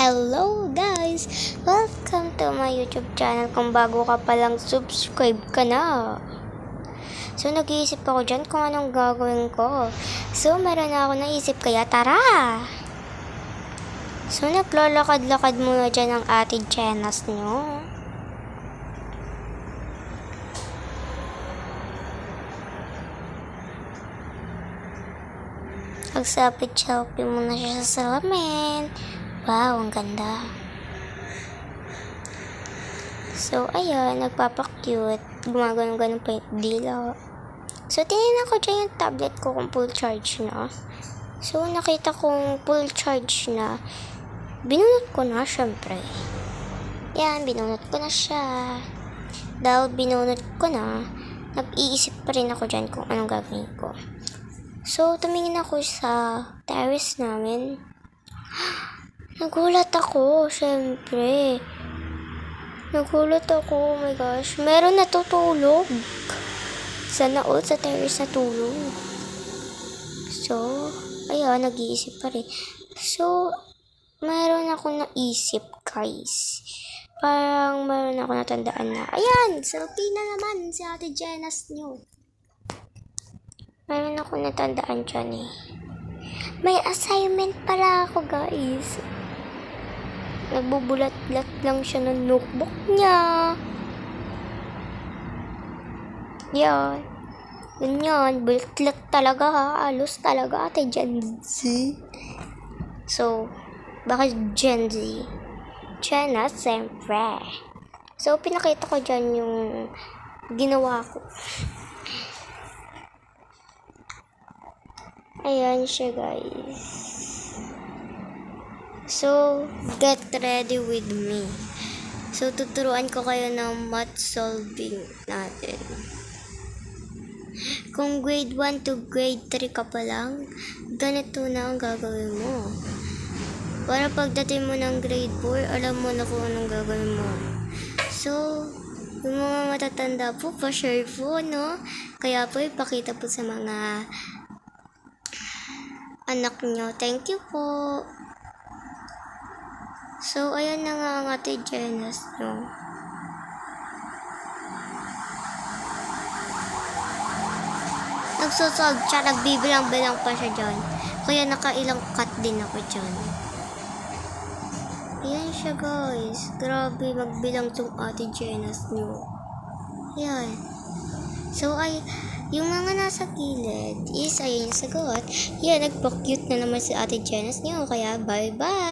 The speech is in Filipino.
Hello guys! Welcome to my YouTube channel. Kung bago ka palang, subscribe ka na. So, nag-iisip ako dyan kung anong gagawin ko. So, meron na ako naisip, kaya tara! So, naglalakad-lakad muna dyan ang ate Jenas nyo. Selfie muna siya sa salamin. Wow, ang ganda. So, ayan, nagpapakute. Gumagano-gano pa yung dila. So, tinignan ko dyan yung tablet ko kung full charge na. So, nakita kong full charge na. Binunot ko na, syempre. Yan, binunot ko na siya. Dahil binunot ko na, nag-iisip pa rin ako dyan kung anong gagawin ko. So, tumingin ako sa terrace namin. Nagulat ako, syempre. Nagulat ako, oh my gosh. Meron natutulog. Sana all sa terrace natulog. So, ayun, nag-iisip pa rin. So, meron akong naisip, guys. Parang meron ako natandaan na, ayan, selfie na naman si ate Jenas nyo. Meron ako natandaan dyan eh. May assignment pala ako, guys. Nagbubulat-lat lang siya ng notebook niya. Yan. Ganyan. Bulat-lat talaga ha. Alos talaga ate Gen Z. So, bakit Gen Z? Jenas, siyempre. So, pinakita ko dyan yung ginawa ko. Ayan siya, guys. So, get ready with me. So, tuturuan ko kayo ng math solving natin. Kung grade 1 to grade 3 ka pa lang, ganito na ang gagawin mo. Para pagdating mo ng grade 4, alam mo na kung anong gagawin mo. So, yung mga matatanda po, pa-share po, no? Kaya po, ipakita po sa mga anak nyo. Thank you po. So, ayan na nga ang ate Jenas nyo. Nagsosolve siya, nagbibilang-bilang pa siya dyan. Kaya nakailang cut din ako dyan. Ayan siya, guys. Grabe, magbilang tong ate Jenas nyo. Ayan. So, yung mga nasa gilid is, ayun yung sagot. Yan, nagpa-cute na naman si ate Jenas nyo. Kaya, bye-bye!